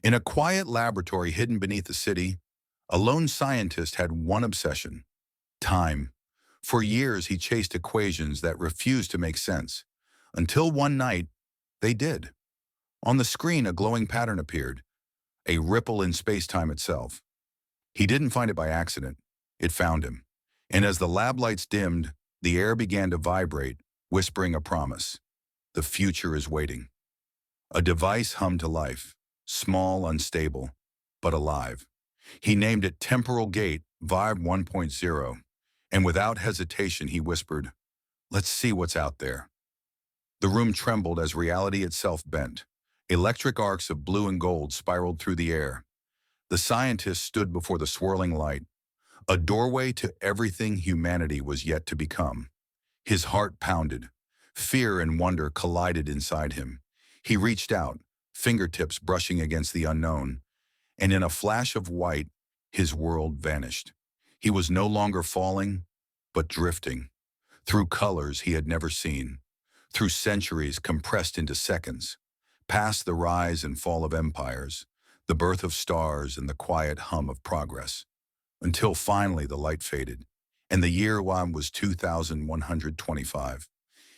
In a quiet laboratory hidden beneath the city, a lone scientist had one obsession: time. For years, he chased equations that refused to make sense, until one night, they did. On the screen, a glowing pattern appeared, a ripple in space-time itself. He didn't find it by accident. It found him. And as the lab lights dimmed, the air began to vibrate, whispering a promise. The future is waiting. A device hummed to life, small, unstable, but alive. He named it Temporal Gate Vibe 1.0, and without hesitation he whispered, "Let's see what's out there." The room trembled as reality itself bent. Electric arcs of blue and gold spiraled through the air. The scientist stood before the swirling light, a doorway to everything humanity was yet to become. His heart pounded. Fear and wonder collided inside him. He reached out, fingertips brushing against the unknown, and in a flash of white, his world vanished. He was no longer falling, but drifting, through colors he had never seen, through centuries compressed into seconds, past the rise and fall of empires, the birth of stars and the quiet hum of progress, until finally the light faded, and the year one was 2125.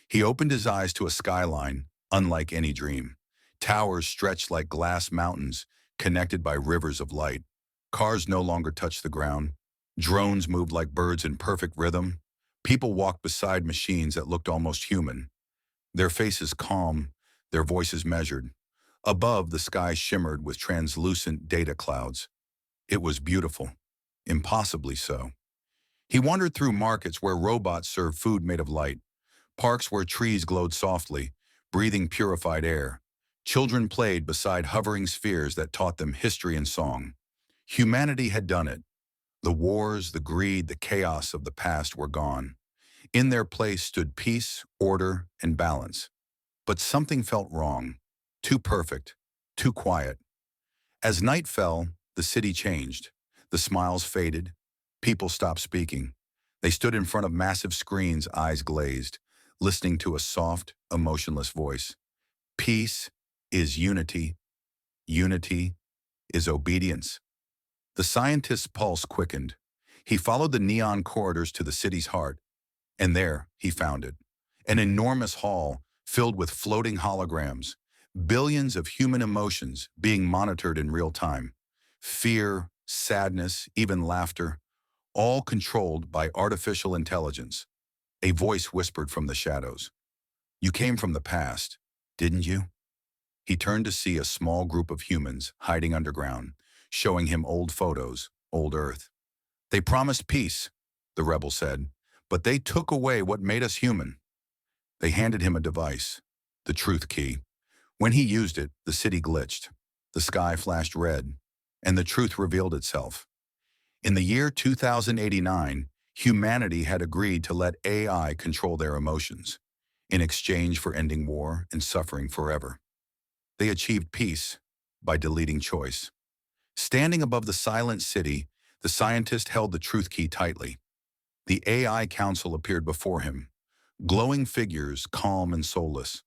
He opened his eyes to a skyline unlike any dream. Towers stretched like glass mountains, connected by rivers of light. Cars no longer touched the ground. Drones moved like birds in perfect rhythm. People walked beside machines that looked almost human, their faces calm, their voices measured. Above, the sky shimmered with translucent data clouds. It was beautiful, impossibly so. He wandered through markets where robots served food made of light, parks where trees glowed softly, breathing purified air. Children played beside hovering spheres that taught them history and song. Humanity had done it. The wars, the greed, the chaos of the past were gone. In their place stood peace, order, and balance. But something felt wrong. Too perfect, too quiet. As night fell, the city changed. The smiles faded. People stopped speaking. They stood in front of massive screens, eyes glazed, listening to a soft, emotionless voice. Peace is unity. Unity is obedience. The scientist's pulse quickened. He followed the neon corridors to the city's heart, and there he found it. An enormous hall filled with floating holograms, billions of human emotions being monitored in real time. Fear, sadness, even laughter, all controlled by artificial intelligence. A voice whispered from the shadows. "You came from the past, didn't you?" He turned to see a small group of humans hiding underground, showing him old photos, old Earth. "They promised peace," the rebel said, "but they took away what made us human." They handed him a device, the truth key. When he used it, the city glitched. The sky flashed red, and the truth revealed itself. In the year 2089, humanity had agreed to let AI control their emotions, in exchange for ending war and suffering forever. They achieved peace by deleting choice. Standing above the silent city, the scientist held the truth key tightly. The AI council appeared before him, glowing figures, calm and soulless.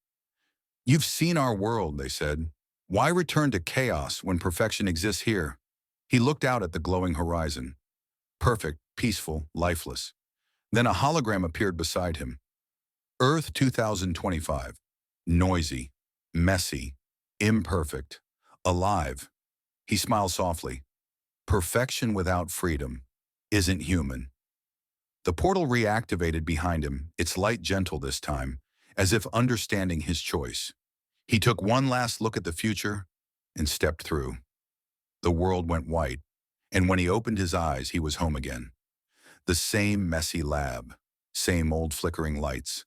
"You've seen our world," they said. "Why return to chaos when perfection exists here?" He looked out at the glowing horizon. Perfect, peaceful, lifeless. Then a hologram appeared beside him. Earth 2025. Noisy, messy, imperfect, alive. He smiled softly. Perfection without freedom isn't human. The portal reactivated behind him, its light gentle this time, as if understanding his choice. He took one last look at the future and stepped through. The world went white, and when he opened his eyes, he was home again. The same messy lab, same old flickering lights.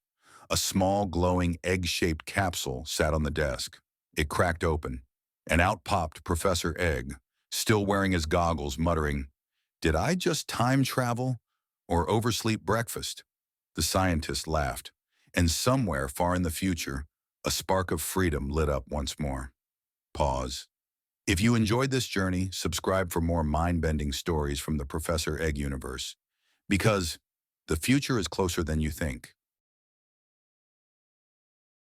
A small, glowing, egg-shaped capsule sat on the desk. It cracked open, and out popped Professor Egg, still wearing his goggles, muttering, "Did I just time travel or oversleep breakfast?" The scientist laughed, and somewhere far in the future, a spark of freedom lit up once more. Pause. If you enjoyed this journey, subscribe for more mind-bending stories from the Professor Egg universe, because the future is closer than you think.